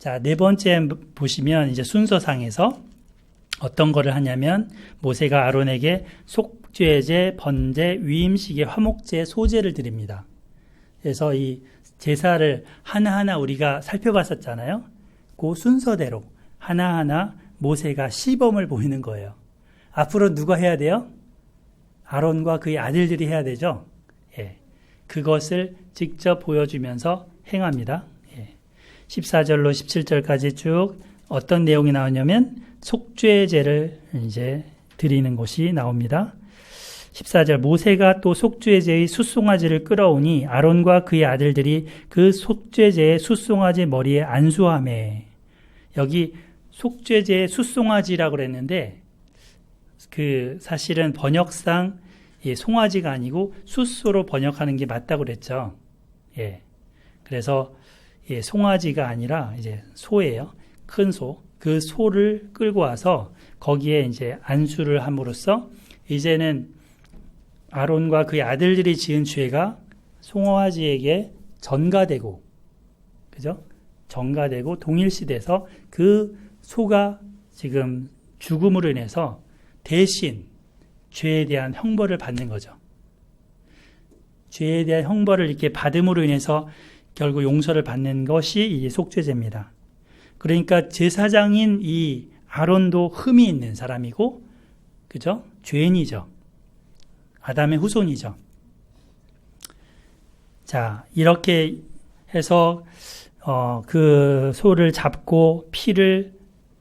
자, 네 번째 보시면 이제 순서상에서 어떤 거를 하냐면 모세가 아론에게 속죄제, 번제, 위임식의 화목제, 소제를 드립니다. 그래서 이 제사를 하나하나 우리가 살펴봤었잖아요. 그 순서대로 하나하나 모세가 시범을 보이는 거예요. 앞으로 누가 해야 돼요? 아론과 그의 아들들이 해야 되죠. 예. 그것을 직접 보여주면서 행합니다. 예. 14절로 17절까지 쭉 어떤 내용이 나오냐면 속죄제를 이제 드리는 것이 나옵니다. 14절 모세가 또 속죄제의 숫송아지를 끌어오니 아론과 그의 아들들이 그 속죄제의 숫송아지 머리에 안수하매. 여기 속죄제의 숫송아지라고 그랬는데 그 사실은 번역상 송아지가 아니고 숫소로 번역하는 게 맞다고 그랬죠. 예. 그래서 송아지가 아니라 이제 소예요. 큰 소. 그 소를 끌고 와서 거기에 이제 안수를 함으로써 이제는 아론과 그의 아들들이 지은 죄가 송아지에게 전가되고, 그죠? 전가되고 동일시돼서 그 소가 지금 죽음으로 인해서 대신 죄에 대한 형벌을 받는 거죠. 죄에 대한 형벌을 이렇게 받음으로 인해서 결국 용서를 받는 것이 이 속죄제입니다. 그러니까 제사장인 이 아론도 흠이 있는 사람이고, 그죠? 죄인이죠. 아담의 후손이죠. 자, 이렇게 해서 그 소를 잡고 피를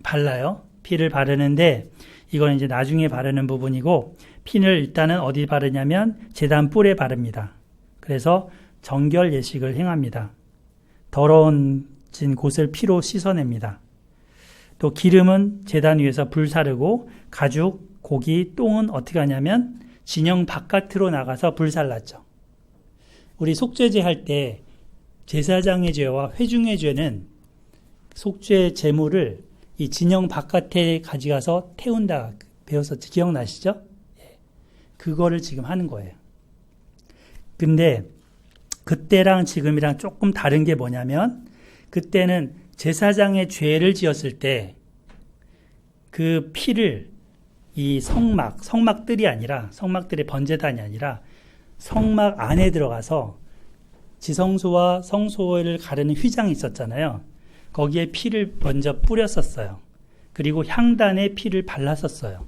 발라요. 피를 바르는데 이건 이제 나중에 바르는 부분이고, 피를 일단은 어디 바르냐면 제단 뿔에 바릅니다. 그래서 정결 예식을 행합니다. 더러워진 곳을 피로 씻어냅니다. 또 기름은 제단 위에서 불사르고 가죽, 고기, 똥은 어떻게 하냐면 진영 바깥으로 나가서 불살랐죠. 우리 속죄제 할 때 제사장의 죄와 회중의 죄는 속죄 제물을 이 진영 바깥에 가져가서 태운다 배웠었죠. 기억나시죠? 그거를 지금 하는 거예요. 근데 그때랑 지금이랑 조금 다른 게 뭐냐면 그때는 제사장의 죄를 지었을 때 그 피를 이 성막들이 아니라 성막들의 번제단이 아니라 성막 안에 들어가서 지성소와 성소를 가르는 휘장이 있었잖아요. 거기에 피를 먼저 뿌렸었어요. 그리고 향단에 피를 발랐었어요.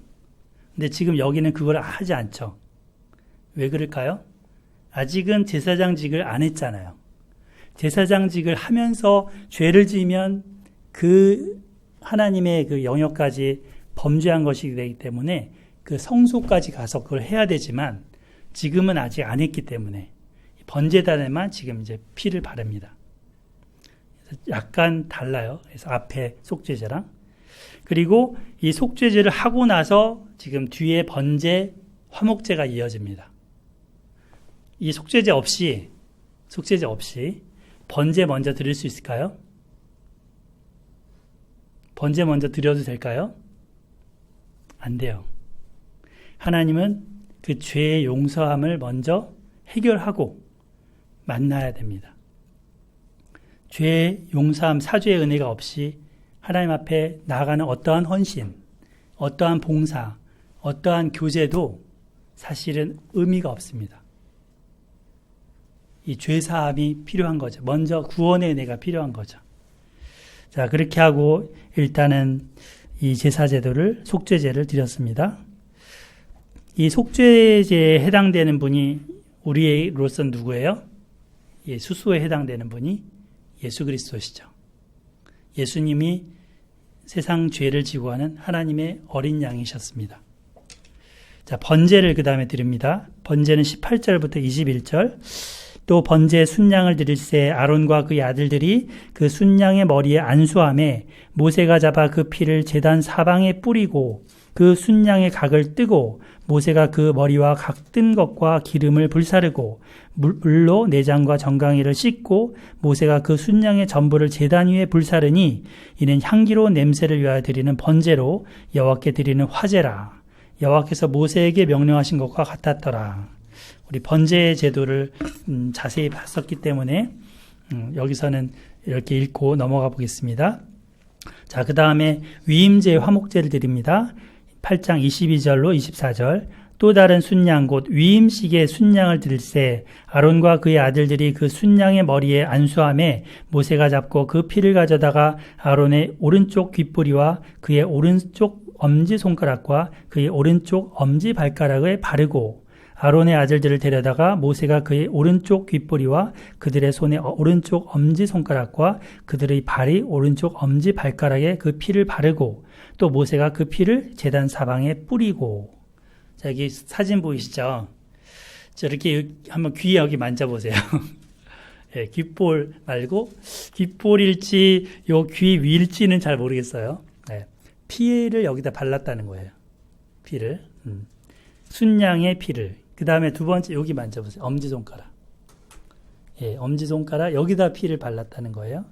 근데 지금 여기는 그걸 하지 않죠. 왜 그럴까요? 아직은 제사장직을 안 했잖아요. 제사장직을 하면서 죄를 지으면 그 하나님의 그 영역까지 범죄한 것이기 되기 때문에 그 성소까지 가서 그걸 해야 되지만 지금은 아직 안 했기 때문에 번제단에만 지금 이제 피를 바릅니다. 약간 달라요. 그래서 앞에 속죄제랑. 그리고 이 속죄제를 하고 나서 지금 뒤에 번제, 화목제가 이어집니다. 이 속죄제 없이 번제 먼저 드릴 수 있을까요? 번제 먼저 드려도 될까요? 안 돼요. 하나님은 그 죄의 용서함을 먼저 해결하고 만나야 됩니다. 죄의 용서함, 사죄의 은혜가 없이 하나님 앞에 나아가는 어떠한 헌신, 어떠한 봉사, 어떠한 교제도 사실은 의미가 없습니다. 이 죄사함이 필요한 거죠. 먼저 구원의 은혜가 필요한 거죠. 자, 그렇게 하고 일단은 이 제사제도를 속죄제를 드렸습니다. 이 속죄제에 해당되는 분이 우리로서 누구예요? 수수에 해당되는 분이 예수 그리스도시죠. 예수님이 세상 죄를 지고 하는 하나님의 어린 양이셨습니다. 자, 번제를 그 다음에 드립니다. 번제는 18절부터 21절. 또 번제 순양을 드릴새 아론과 그의 아들들이 그 순양의 머리에 안수하매 모세가 잡아 그 피를 제단 사방에 뿌리고 그 순양의 각을 뜨고 모세가 그 머리와 각 뜬 것과 기름을 불사르고 물로 내장과 정강이를 씻고 모세가 그 순양의 전부를 제단 위에 불사르니 이는 향기로운 냄새를 위하여 드리는 번제로 여호와께 드리는 화제라. 여호와께서 모세에게 명령하신 것과 같았더라. 우리 번제 제도를 자세히 봤었기 때문에 여기서는 이렇게 읽고 넘어가 보겠습니다. 자, 그 다음에 위임제 화목제를 드립니다. 8장 22절로 24절. 또 다른 순양 곧 위임식의 순양을 드릴세 아론과 그의 아들들이 그 순양의 머리에 안수함에 모세가 잡고 그 피를 가져다가 아론의 오른쪽 귓뿌리와 그의 오른쪽 엄지손가락과 그의 오른쪽 엄지발가락에 바르고 아론의 아들들을 데려다가 모세가 그의 오른쪽 귓뿌리와 그들의 손의 오른쪽 엄지손가락과 그들의 발의 오른쪽 엄지발가락에 그 피를 바르고 또 모세가 그 피를 제단 사방에 뿌리고. 자, 여기 사진 보이시죠? 저렇게 한번 귀 여기 만져보세요. 예, 귓볼 말고 귓볼일지 요 귀 위일지는 잘 모르겠어요. 예, 피를 여기다 발랐다는 거예요. 피를. 순양의 피를. 그 다음에 두 번째 여기 만져보세요. 엄지손가락. 예, 엄지손가락 여기다 피를 발랐다는 거예요.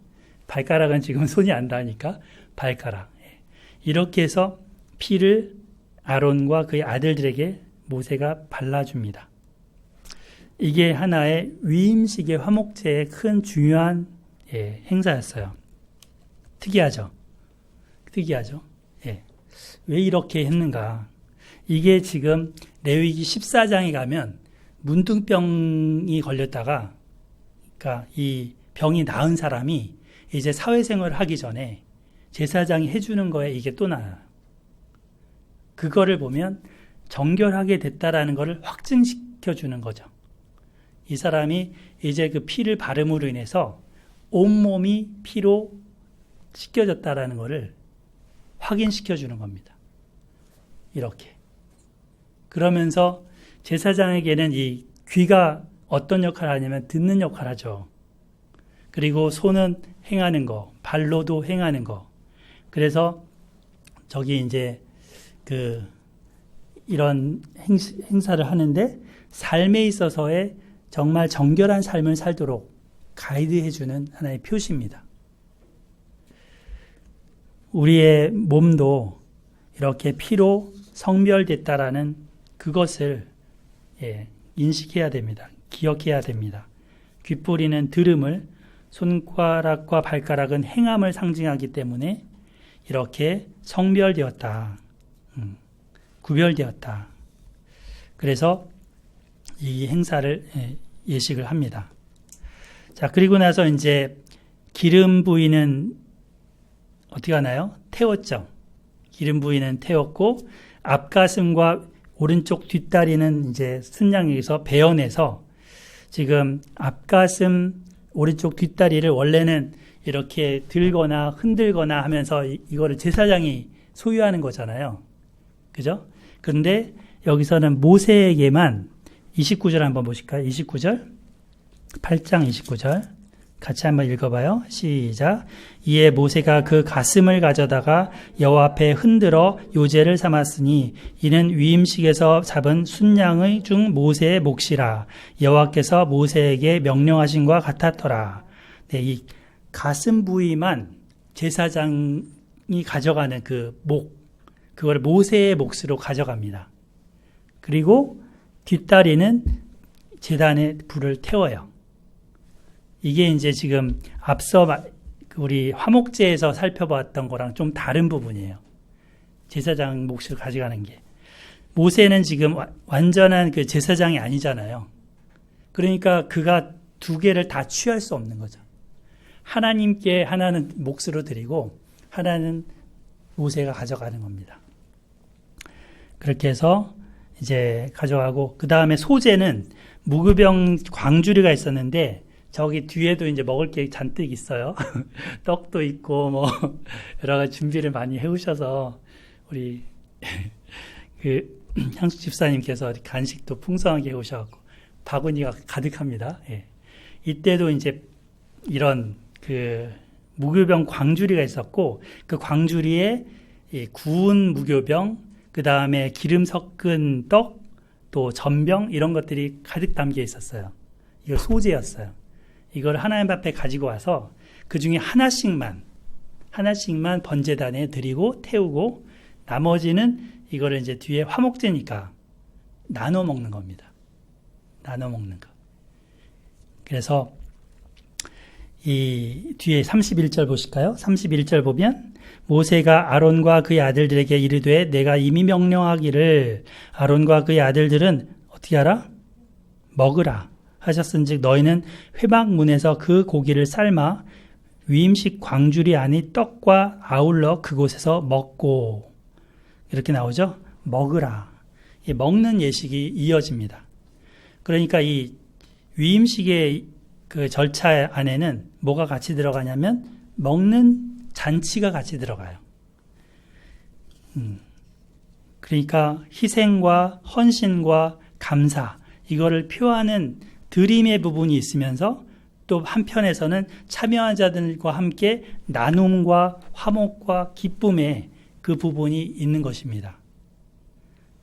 발가락은 지금 손이 안 닿으니까 발가락. 예. 이렇게 해서 피를 아론과 그의 아들들에게 모세가 발라줍니다. 이게 하나의 위임식의 화목제의 큰 중요한 행사였어요. 특이하죠? 특이하죠? 예. 왜 이렇게 했는가? 이게 지금 레위기 14장에 가면 문둥병이 걸렸다가, 그러니까 이 병이 나은 사람이 이제 사회생활을 하기 전에 제사장이 해주는 거에 이게 또 나와요. 그거를 보면 정결하게 됐다라는 것을 확증시켜 주는 거죠. 이 사람이 이제 그 피를 바름으로 인해서 온몸이 피로 씻겨졌다라는 것을 확인시켜 주는 겁니다. 이렇게. 그러면서 제사장에게는 이 귀가 어떤 역할을 하냐면 듣는 역할을 하죠. 그리고 손은 행하는 거, 발로도 행하는 거. 그래서 저기 이제 이런 행사를 하는데 삶에 있어서의 정말 정결한 삶을 살도록 가이드해주는 하나의 표시입니다. 우리의 몸도 이렇게 피로 성별됐다라는 그것을 인식해야 됩니다. 기억해야 됩니다. 귓뿌리는 들음을, 손가락과 발가락은 행함을 상징하기 때문에 이렇게 성별되었다. 구별되었다. 그래서 이 행사를 예식을 합니다. 자, 그리고 나서 이제 기름 부위는 어떻게 하나요? 태웠죠. 기름 부위는 태웠고 앞가슴과 오른쪽 뒷다리는 이제 순양에서 베어내서 지금 앞가슴 오른쪽 뒷다리를 원래는 이렇게 들거나 흔들거나 하면서 이거를 제사장이 소유하는 거잖아요. 그죠? 근데 여기서는 모세에게만 29절 한번 보실까요? 29절. 8장 29절. 같이 한번 읽어봐요. 시작. 이에 모세가 그 가슴을 가져다가 여호와 앞에 흔들어 요제를 삼았으니 이는 위임식에서 잡은 순양의 중 모세의 몫이라. 여호와께서 모세에게 명령하신 것 같았더라. 네, 이 가슴 부위만 제사장이 가져가는 그 목, 그걸 모세의 몫으로 가져갑니다. 그리고 뒷다리는 제단에 불을 태워요. 이게 이제 지금 앞서 우리 화목제에서 살펴봤던 거랑 좀 다른 부분이에요. 제사장 몫을 가져가는 게. 모세는 지금 완전한 그 제사장이 아니잖아요. 그러니까 그가 두 개를 다 취할 수 없는 거죠. 하나님께 하나는 몫으로 드리고 하나는 모세가 가져가는 겁니다. 그렇게 해서 이제 가져가고, 그 다음에 소제는 무교병 광주리가 있었는데 저기 뒤에도 이제 먹을 게 잔뜩 있어요. 떡도 있고 뭐 여러 가지 준비를 많이 해오셔서 우리 그 향수 집사님께서 간식도 풍성하게 해오셔갖고 바구니가 가득합니다. 예. 이때도 이제 이런 그 무교병 광주리가 있었고 그 광주리에 구운 무교병, 그 다음에 기름 섞은 떡, 또 전병 이런 것들이 가득 담겨 있었어요. 이거 소제였어요. 이걸 하나님 앞에 가지고 와서 그 중에 하나씩만 번제단에 드리고 태우고 나머지는 이거를 이제 뒤에 화목제니까 나눠 먹는 겁니다. 나눠 먹는 거. 그래서 이 뒤에 31절 보실까요? 31절 보면 모세가 아론과 그의 아들들에게 이르되 내가 이미 명령하기를 아론과 그의 아들들은 어떻게 하라? 먹으라 하셨은즉 너희는 회막문에서 그 고기를 삶아 위임식 광주리 안의 떡과 아울러 그곳에서 먹고 이렇게 나오죠. 먹으라. 이 먹는 예식이 이어집니다. 그러니까 이 위임식의 그 절차 안에는 뭐가 같이 들어가냐면 먹는 잔치가 같이 들어가요. 그러니까 희생과 헌신과 감사 이거를 표하는 드림의 부분이 있으면서 또 한편에서는 참여한 자들과 함께 나눔과 화목과 기쁨의 그 부분이 있는 것입니다.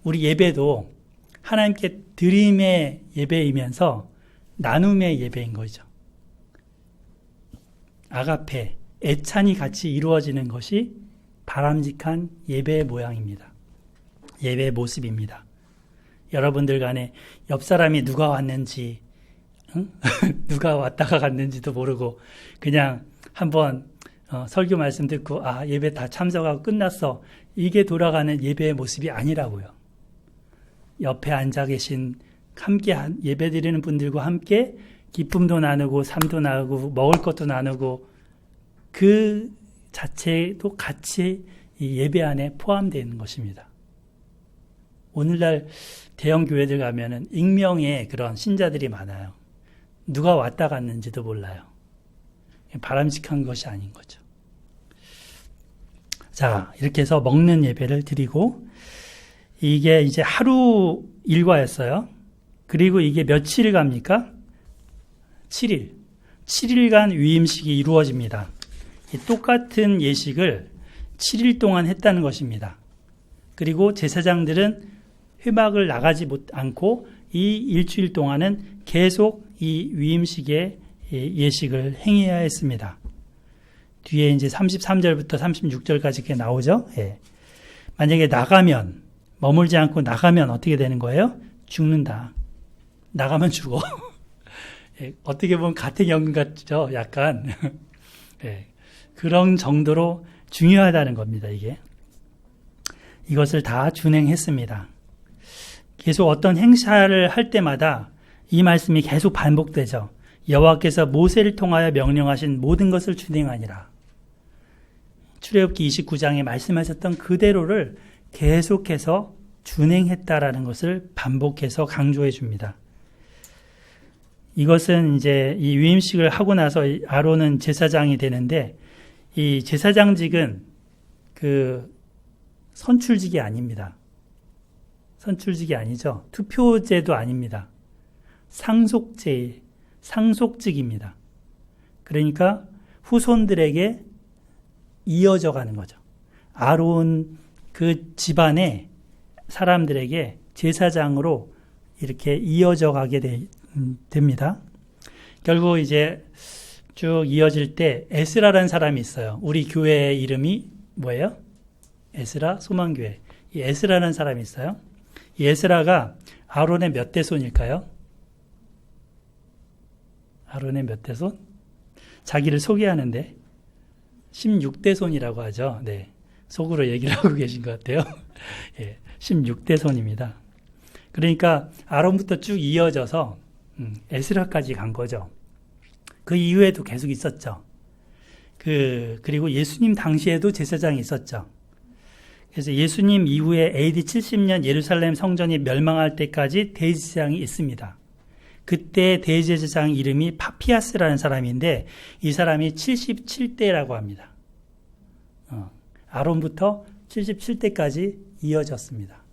우리 예배도 하나님께 드림의 예배이면서 나눔의 예배인 거죠. 아가페, 애찬이 같이 이루어지는 것이 바람직한 예배의 모양입니다. 예배의 모습입니다. 여러분들 간에 옆 사람이 누가 왔는지 누가 왔다가 갔는지도 모르고 그냥 한번 설교 말씀 듣고 예배 다 참석하고 끝났어. 이게 돌아가는 예배의 모습이 아니라고요. 옆에 앉아 계신 함께 예배 드리는 분들과 함께 기쁨도 나누고 삶도 나누고 먹을 것도 나누고 그 자체도 같이 이 예배 안에 포함되어 있는 것입니다. 오늘날 대형 교회들 가면은 익명의 그런 신자들이 많아요. 누가 왔다 갔는지도 몰라요. 바람직한 것이 아닌 거죠. 자, 이렇게 해서 먹는 예배를 드리고 이게 이제 하루 일과였어요. 그리고 이게 며칠을 갑니까? 7일. 7일간 위임식이 이루어집니다. 똑같은 예식을 7일 동안 했다는 것입니다. 그리고 제사장들은 회막을 나가지 않고 이 일주일 동안은 계속 이 위임식의 예식을 행해야 했습니다. 뒤에 이제 33절부터 36절까지 이렇게 나오죠. 예. 만약에 나가면, 머물지 않고 나가면 어떻게 되는 거예요? 죽는다. 나가면 죽어. 예. 어떻게 보면 가택연금 같죠? 약간. 예. 그런 정도로 중요하다는 겁니다, 이게. 이것을 다 준행했습니다. 계속 어떤 행사를 할 때마다 이 말씀이 계속 반복되죠. 여호와께서 모세를 통하여 명령하신 모든 것을 준행하니라. 출애굽기 29장에 말씀하셨던 그대로를 계속해서 준행했다라는 것을 반복해서 강조해 줍니다. 이것은 이제 이 위임식을 하고 나서 아론은 제사장이 되는데 이 제사장직은 그 선출직이 아닙니다. 선출직이 아니죠. 투표제도 아닙니다. 상속직입니다. 그러니까 후손들에게 이어져 가는 거죠. 아론 그 집안의 사람들에게 제사장으로 이렇게 이어져 가게 됩니다. 결국 이제 쭉 이어질 때 에스라라는 사람이 있어요. 우리 교회의 이름이 뭐예요? 에스라 소망교회. 이 에스라라는 사람이 있어요. 이 에스라가 아론의 몇 대손일까요? 아론의 몇 대손? 자기를 소개하는데 16대손이라고 하죠. 네. 속으로 얘기를 하고 계신 것 같아요. 예, 16대손입니다. 그러니까 아론부터 쭉 이어져서 에스라까지 간 거죠. 그 이후에도 계속 있었죠. 그리고 예수님 당시에도 제사장이 있었죠. 그래서 예수님 이후에 AD 70년 예루살렘 성전이 멸망할 때까지 대제사장이 있습니다. 그때 대제사장 이름이 파피아스라는 사람인데 이 사람이 77대라고 합니다. 아론부터 77대까지 이어졌습니다.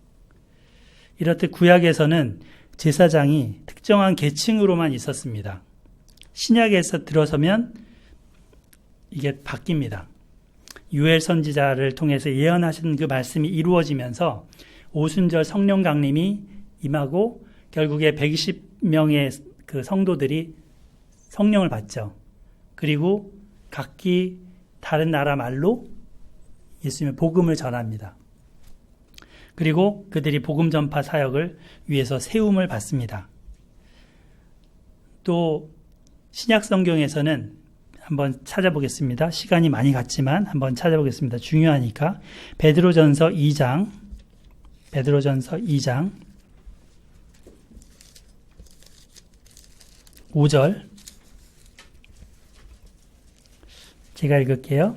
이렇듯 구약에서는 제사장이 특정한 계층으로만 있었습니다. 신약에서 들어서면 이게 바뀝니다. 유엘 선지자를 통해서 예언하신 그 말씀이 이루어지면서 오순절 성령 강림이 임하고 결국에 120명의 그 성도들이 성령을 받죠. 그리고 각기 다른 나라 말로 예수님의 복음을 전합니다. 그리고 그들이 복음 전파 사역을 위해서 세움을 받습니다. 또 신약 성경에서는 한번 찾아보겠습니다. 시간이 많이 갔지만 한번 찾아보겠습니다. 중요하니까. 베드로전서 2장 5절 제가 읽을게요.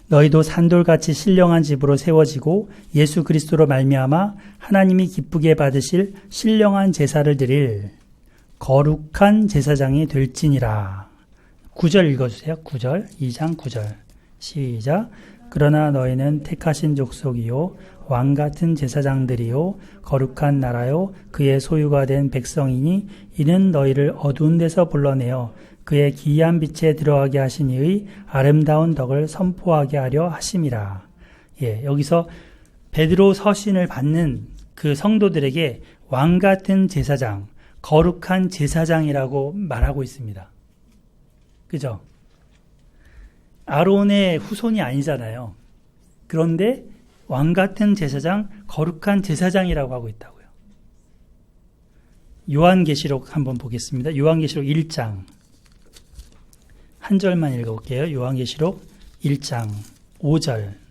너희도 산돌같이 신령한 집으로 세워지고 예수 그리스도로 말미암아 하나님이 기쁘게 받으실 신령한 제사를 드릴 거룩한 제사장이 될지니라. 9절 읽어주세요. 9절 2장 9절 시작. 그러나 너희는 택하신 족속이요 왕같은 제사장들이요 거룩한 나라요 그의 소유가 된 백성이니 이는 너희를 어두운 데서 불러내어 그의 기이한 빛에 들어가게 하신 이의 아름다운 덕을 선포하게 하려 하심이라. 예, 여기서 베드로 서신을 받는 그 성도들에게 왕같은 제사장, 거룩한 제사장이라고 말하고 있습니다. 그죠? 아론의 후손이 아니잖아요. 그런데 왕같은 제사장, 거룩한 제사장이라고 하고 있다고요. 요한계시록 한번 보겠습니다. 요한계시록 1장 한 절만 읽어볼게요. 요한계시록 1장 5절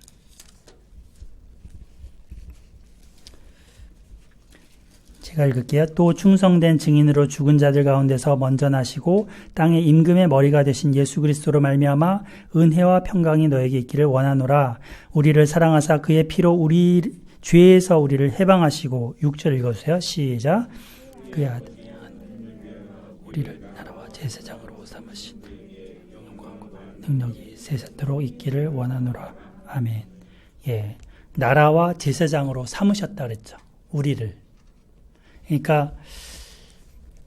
제가 읽을게요. 또 충성된 증인으로 죽은 자들 가운데서 먼저 나시고 땅의 임금의 머리가 되신 예수 그리스도로 말미암아 은혜와 평강이 너에게 있기를 원하노라. 우리를 사랑하사 그의 피로 우리 죄에서 우리를 해방하시고 6절 읽어주세요. 시작. 그의 아들 우리를 나라와 제사장으로 삼으신 영광과 능력이 세세토록 있기를 원하노라. 아멘. 예, 나라와 제사장으로 삼으셨다 그랬죠. 우리를. 그러니까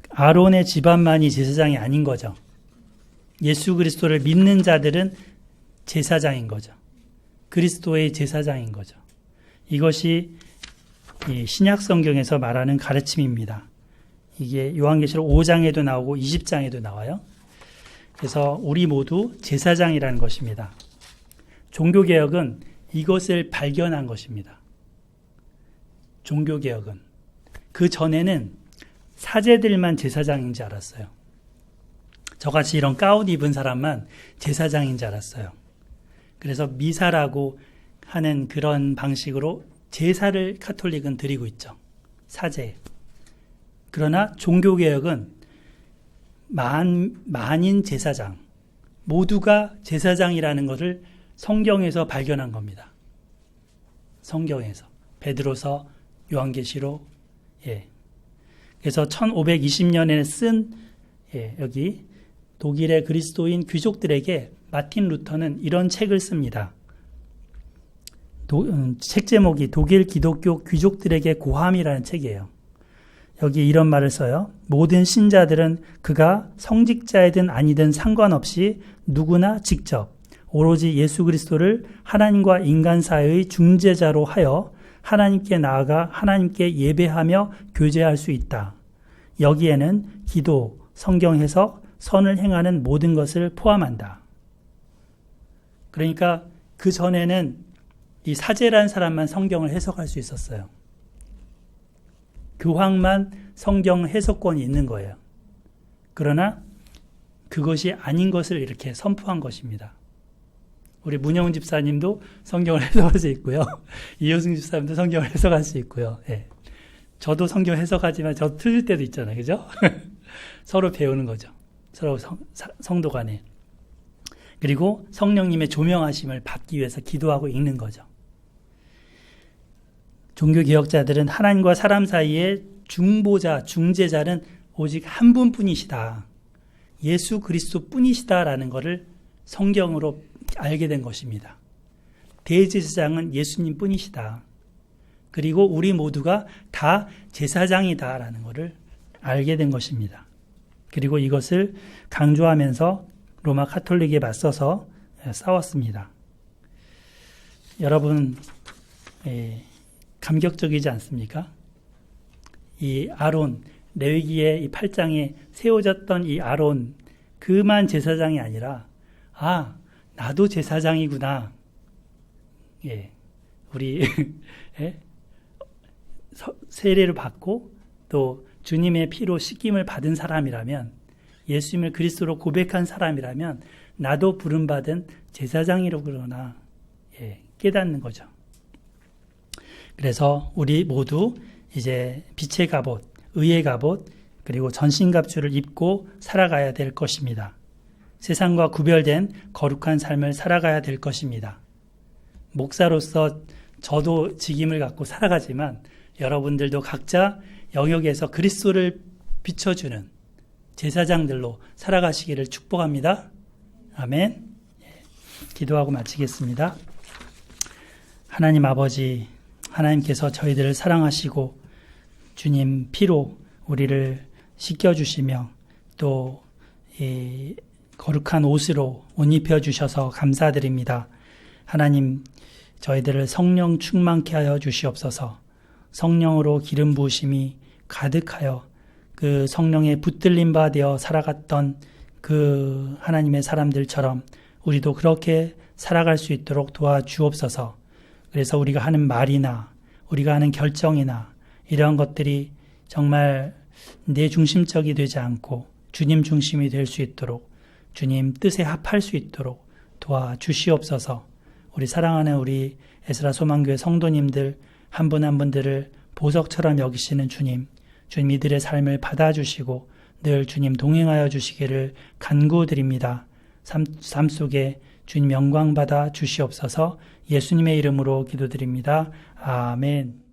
아론의 집안만이 제사장이 아닌 거죠. 예수 그리스도를 믿는 자들은 제사장인 거죠. 그리스도의 제사장인 거죠. 이것이 신약 성경에서 말하는 가르침입니다. 이게 요한계시록 5장에도 나오고 20장에도 나와요. 그래서 우리 모두 제사장이라는 것입니다. 종교개혁은 이것을 발견한 것입니다. 종교개혁은. 그 전에는 사제들만 제사장인 줄 알았어요. 저같이 이런 가운 입은 사람만 제사장인 줄 알았어요. 그래서 미사라고 하는 그런 방식으로 제사를 카톨릭은 드리고 있죠. 사제. 그러나 종교개혁은 만인 제사장, 모두가 제사장이라는 것을 성경에서 발견한 겁니다. 성경에서. 베드로서, 요한계시록. 예. 그래서 1520년에 쓴 여기 독일의 그리스도인 귀족들에게 마틴 루터는 이런 책을 씁니다. 책 제목이 독일 기독교 귀족들에게 고함이라는 책이에요. 여기 이런 말을 써요. 모든 신자들은 그가 성직자이든 아니든 상관없이 누구나 직접 오로지 예수 그리스도를 하나님과 인간 사이의 중재자로 하여 하나님께 나아가 하나님께 예배하며 교제할 수 있다. 여기에는 기도, 성경 해석, 선을 행하는 모든 것을 포함한다. 그러니까 그 전에는 이 사제라는 사람만 성경을 해석할 수 있었어요. 교황만 성경 해석권이 있는 거예요. 그러나 그것이 아닌 것을 이렇게 선포한 것입니다. 우리 문영훈 집사님도 성경을 해석할 수 있고요. 이효승 집사님도 성경을 해석할 수 있고요. 예. 저도 성경 해석하지만 저 틀릴 때도 있잖아요. 그죠? 서로 배우는 거죠. 서로 성도 간에. 그리고 성령님의 조명하심을 받기 위해서 기도하고 읽는 거죠. 종교개혁자들은 하나님과 사람 사이의 중보자, 중재자는 오직 한 분뿐이시다. 예수 그리스도 뿐이시다라는 것을 성경으로 알게 된 것입니다. 대제사장은 예수님 뿐이시다. 그리고 우리 모두가 다 제사장이다라는 것을 알게 된 것입니다. 그리고 이것을 강조하면서 로마 카톨릭에 맞서서 싸웠습니다. 여러분, 감격적이지 않습니까? 이 아론, 레위기의 이 8장에 세워졌던 이 아론, 그만 제사장이 아니라, 아, 나도 제사장이구나. 예, 우리 세례를 받고 또 주님의 피로 씻김을 받은 사람이라면 예수님을 그리스도로 고백한 사람이라면 나도 부름받은 제사장이로구나 깨닫는 거죠. 그래서 우리 모두 이제 빛의 갑옷, 의의 갑옷, 그리고 전신갑주를 입고 살아가야 될 것입니다. 세상과 구별된 거룩한 삶을 살아가야 될 것입니다. 목사로서 저도 직임을 갖고 살아가지만 여러분들도 각자 영역에서 그리스도를 비춰주는 제사장들로 살아가시기를 축복합니다. 아멘. 기도하고 마치겠습니다. 하나님 아버지, 하나님께서 저희들을 사랑하시고 주님 피로 우리를 씻겨주시며 또 이 거룩한 옷으로 옷 입혀주셔서 감사드립니다. 하나님, 저희들을 성령 충만케 하여 주시옵소서. 성령으로 기름 부으심이 가득하여 그 성령의 붙들림 바 되어 살아갔던 그 하나님의 사람들처럼 우리도 그렇게 살아갈 수 있도록 도와주옵소서. 그래서 우리가 하는 말이나 우리가 하는 결정이나 이런 것들이 정말 내 중심적이 되지 않고 주님 중심이 될 수 있도록 주님 뜻에 합할 수 있도록 도와주시옵소서. 우리 사랑하는 우리 에스라 소망교회 성도님들 한 분 한 분들을 보석처럼 여기시는 주님, 주님 이들의 삶을 받아주시고 늘 주님 동행하여 주시기를 간구드립니다. 삶 속에 주님 영광 받아 주시옵소서. 예수님의 이름으로 기도드립니다. 아멘.